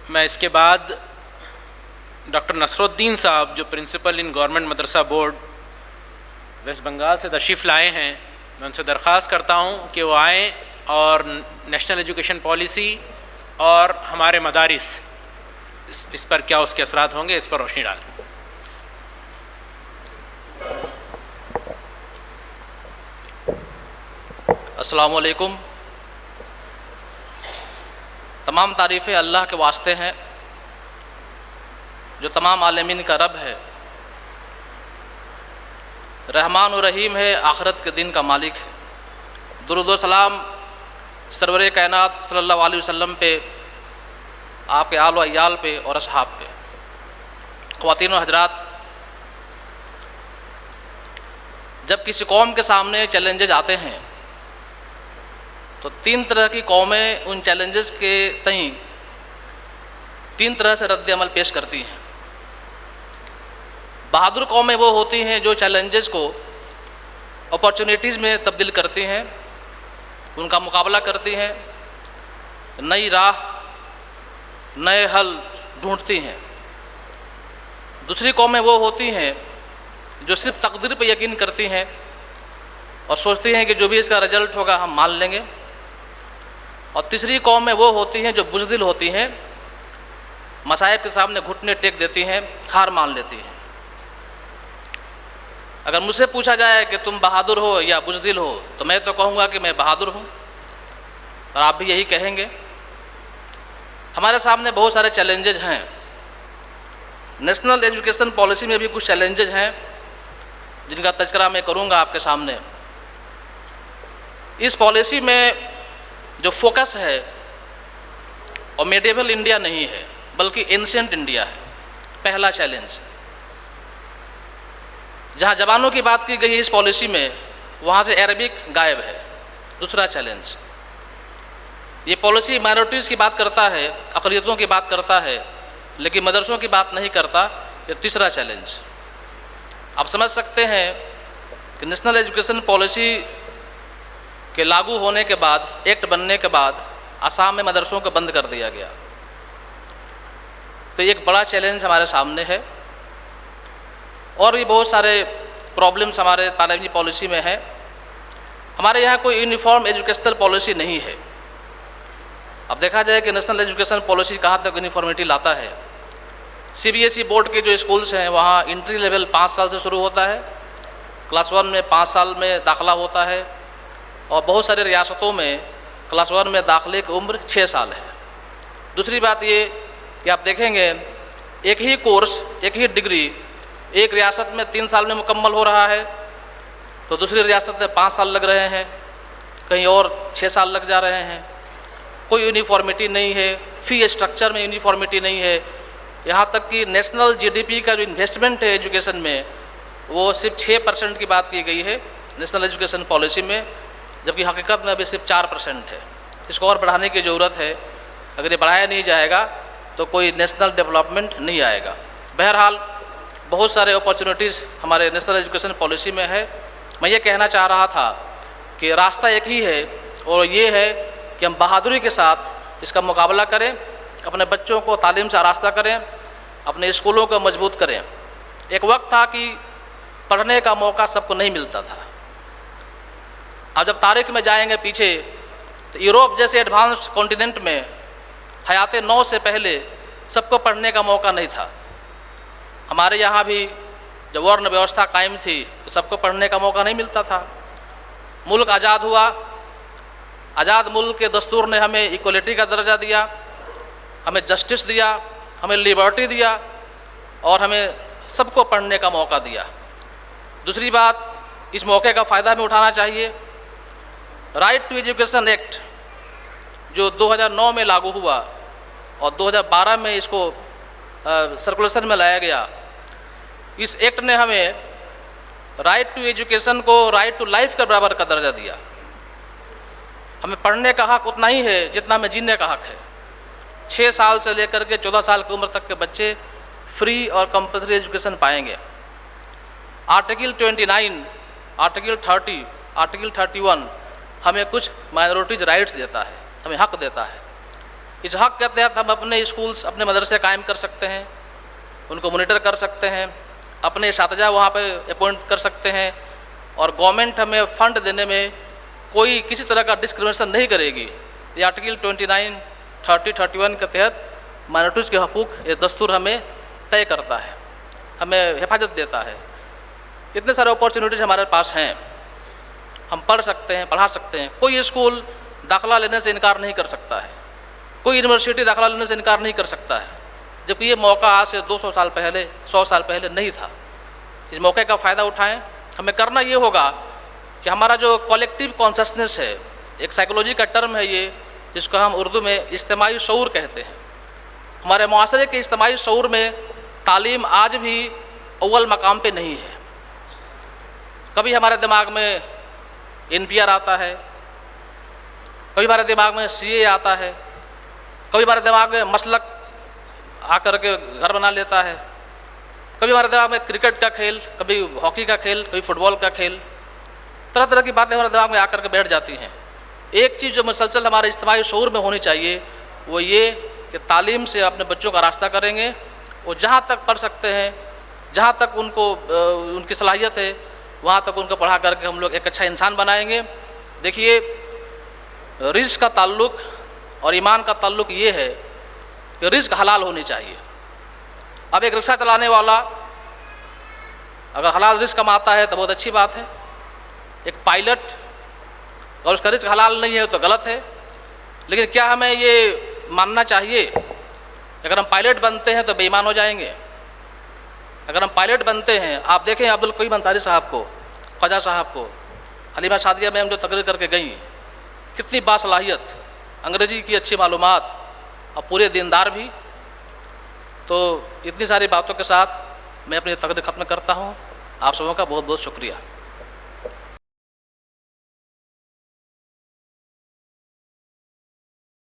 मैं इसके बाद डॉक्टर नसरुद्दीन साहब जो प्रिंसिपल इन गवर्नमेंट मदरसा बोर्ड वेस्ट बंगाल से तशरीफ़ लाए हैं, मैं उनसे दरख्वास्त करता हूँ कि वो आएँ और नेशनल एजुकेशन पॉलिसी और हमारे मदारिस इस पर क्या उसके असरात होंगे, इस पर रोशनी डालें। अस्सलामु अलैकुम। तमाम तारीफ़ें अल्लाह के वास्ते हैं जो तमाम आलमीन का रब है, रहमान और रहीम है, आखिरत के दिन का मालिक है। दुरूद व सलाम सरवर कायनात सल्लल्लाहु अलैहि वसल्लम पे, आपके आल व अयाल पे और असहाब पे। ख़वातीन व हज़रात, जब किसी कौम के सामने चैलेंजेज आते हैं तो तीन तरह की कौमें उन चैलेंजेस के तईं तीन तरह से रद्द अमल पेश करती हैं। बहादुर कौमें वो होती हैं जो चैलेंजेस को अपॉर्चुनिटीज़ में तब्दील करती हैं, उनका मुकाबला करती हैं, नई राह नए हल ढूंढती हैं। दूसरी कौमें वो होती हैं जो सिर्फ तकदीर पर यकीन करती हैं और सोचती हैं कि जो भी इसका रिजल्ट होगा हम मान लेंगे। और तीसरी कौमें वो होती हैं जो बुज़दिल होती हैं, मसाइब के सामने घुटने टेक देती हैं, हार मान लेती हैं। अगर मुझसे पूछा जाए कि तुम बहादुर हो या बुज़दिल हो, तो मैं तो कहूँगा कि मैं बहादुर हूँ, और आप भी यही कहेंगे। हमारे सामने बहुत सारे चैलेंजेज हैं। नेशनल एजुकेशन पॉलिसी में भी कुछ चैलेंजेज हैं जिनका तज़किरा मैं करूँगा आपके सामने। इस पॉलिसी में जो फोकस है और मेडिएवल इंडिया नहीं है बल्कि एंशिएंट इंडिया है, पहला चैलेंज। जहाँ जवानों की बात की गई है इस पॉलिसी में, वहाँ से अरबिक गायब है, दूसरा चैलेंज। ये पॉलिसी माइनॉरिटीज़ की बात करता है, अक़लियतों की बात करता है, लेकिन मदरसों की बात नहीं करता, ये तीसरा चैलेंज। आप समझ सकते हैं कि नेशनल एजुकेशन पॉलिसी के लागू होने के बाद, एक्ट बनने के बाद असम में मदरसों को बंद कर दिया गया। तो एक बड़ा चैलेंज हमारे सामने है। और भी बहुत सारे प्रॉब्लम्स हमारे तालीमी पॉलिसी में है। हमारे यहाँ कोई यूनिफॉर्म एजुकेशनल पॉलिसी नहीं है। अब देखा जाए कि नेशनल एजुकेशन पॉलिसी कहाँ तक यूनिफॉर्मिटी लाता है। CBSE बोर्ड के जो स्कूल्स हैं वहाँ इंट्री लेवल 5 साल से शुरू होता है, क्लास 1 में 5 साल में दाखिला होता है, और बहुत सारी रियासतों में क्लास 1 में दाखिले की उम्र 6 साल है। दूसरी बात ये कि आप देखेंगे एक ही कोर्स, एक ही डिग्री एक रियासत में 3 साल में मुकम्मल हो रहा है, तो दूसरी रियासत में 5 साल लग रहे हैं, कहीं और 6 साल लग जा रहे हैं। कोई यूनिफॉर्मिटी नहीं है, फ़ी स्ट्रक्चर में यूनिफॉर्मिटी नहीं है। यहाँ तक कि नेशनल GDP का जो इन्वेस्टमेंट है एजुकेशन में, वो सिर्फ 6% की बात की गई है नेशनल एजुकेशन पॉलिसी में, जबकि हकीकत में अभी सिर्फ 4% है। इसको और बढ़ाने की ज़रूरत है। अगर ये बढ़ाया नहीं जाएगा तो कोई नेशनल डेवलपमेंट नहीं आएगा। बहरहाल बहुत सारे अपॉर्चुनिटीज़ हमारे नेशनल एजुकेशन पॉलिसी में है। मैं ये कहना चाह रहा था कि रास्ता एक ही है, और ये है कि हम बहादुरी के साथ इसका मुकाबला करें, अपने बच्चों को तालीम से आरास्ता करें, अपने स्कूलों को मजबूत करें। एक वक्त था कि पढ़ने का मौका सबको नहीं मिलता था। अब जब तारीख में जाएंगे पीछे, तो यूरोप जैसे एडवांस्ड कॉन्टिनेंट में हयात नौ से पहले सबको पढ़ने का मौका नहीं था। हमारे यहाँ भी जब वर्ण व्यवस्था कायम थी तो सबको पढ़ने का मौका नहीं मिलता था। मुल्क आज़ाद हुआ, आज़ाद मुल्क के दस्तूर ने हमें इक्वलिटी का दर्जा दिया, हमें जस्टिस दिया, हमें लिबर्टी दिया, और हमें सबको पढ़ने का मौका दिया। दूसरी बात, इस मौके का फ़ायदा हमें उठाना चाहिए। राइट टू एजुकेशन एक्ट जो 2009 में लागू हुआ और 2012 में इसको सर्कुलेशन में लाया गया, इस एक्ट ने हमें राइट टू एजुकेशन को राइट टू लाइफ के बराबर का दर्जा दिया। हमें पढ़ने का हक उतना ही है जितना हमें जीने का हक है। 6 साल से लेकर के 14 साल की उम्र तक के बच्चे फ्री और कंपल्सरी एजुकेशन पाएंगे। आर्टिकल 29, आर्टिकल 30, आर्टिकल 31 हमें कुछ माइनॉरिटीज राइट्स देता है, हमें हक देता है। इस हक़ के तहत हम अपने स्कूल्स, अपने मदरसे कायम कर सकते हैं, उनको मॉनिटर कर सकते हैं, अपने इस्तिजा वहाँ पे अपॉइंट कर सकते हैं, और गवर्नमेंट हमें फ़ंड देने में कोई किसी तरह का डिस्क्रिमिनेशन नहीं करेगी। ये आर्टिकल 29, 30, 31 के तहत माइनॉरिटीज़ के हकूक़ ये दस्तूर हमें तय करता है, हमें हिफाजत देता है। इतने सारे अपॉर्चुनिटीज़ हमारे पास हैं, हम पढ़ सकते हैं, पढ़ा सकते हैं। कोई स्कूल दाखिला लेने से इनकार नहीं कर सकता है, कोई यूनिवर्सिटी दाखिला लेने से इनकार नहीं कर सकता है, जबकि ये मौका आज से 200 साल पहले, 100 साल पहले नहीं था। इस मौके का फ़ायदा उठाएं। हमें करना ये होगा कि हमारा जो कलेक्टिव कॉन्शसनेस है, एक साइकोलॉजी का टर्म है ये, जिसको हम उर्दू में इज्तिमाई शऊर कहते हैं। हमारे मुआशरे के इज्तिमाई शऊर में तालीम आज भी अव्वल मकाम पे नहीं है। कभी हमारे दिमाग में NPR आता है, कभी हमारे दिमाग में CA आता है, कभी हमारे दिमाग में मसलक आकर के घर बना लेता है, कभी हमारे दिमाग में क्रिकेट का खेल, कभी हॉकी का खेल, कभी फुटबॉल का खेल, तरह तरह की बातें हमारे दिमाग में आकर के बैठ जाती हैं। एक चीज़ जो मुसलसल हमारे इज्तिमाई शऊर में होनी चाहिए वो ये कि तालीम से अपने बच्चों का रास्ता करेंगे, वो जहाँ तक पढ़ सकते हैं, जहाँ तक उनको उनकी सलाहियत है, वहाँ तक उनको पढ़ा करके हम लोग एक अच्छा इंसान बनाएंगे। देखिए, रिज़्क़ का ताल्लुक़ और ईमान का ताल्लुक़ ये है कि रिज़्क़ हलाल होनी चाहिए। अब एक रिक्शा चलाने वाला अगर हलाल रिज़्क़ कमाता है तो बहुत अच्छी बात है। एक पायलट और उसका रिज़्क़ हलाल नहीं है तो गलत है। लेकिन क्या हमें ये मानना चाहिए अगर हम पायलट बनते हैं तो बेईमान हो जाएंगे? अगर हम पायलट बनते हैं, आप देखें अब्दुल करीम अंसारी साहब को, ख्वाजा साहब को, हलीमा सादिया मैम जो तकरीर करके गई, कितनी बासलाहियत, अंग्रेज़ी की अच्छी मालूमात और पूरे दीनदार भी। तो इतनी सारी बातों के साथ मैं अपनी तकरीर ख़त्म करता हूँ। आप सबों का बहुत बहुत शुक्रिया।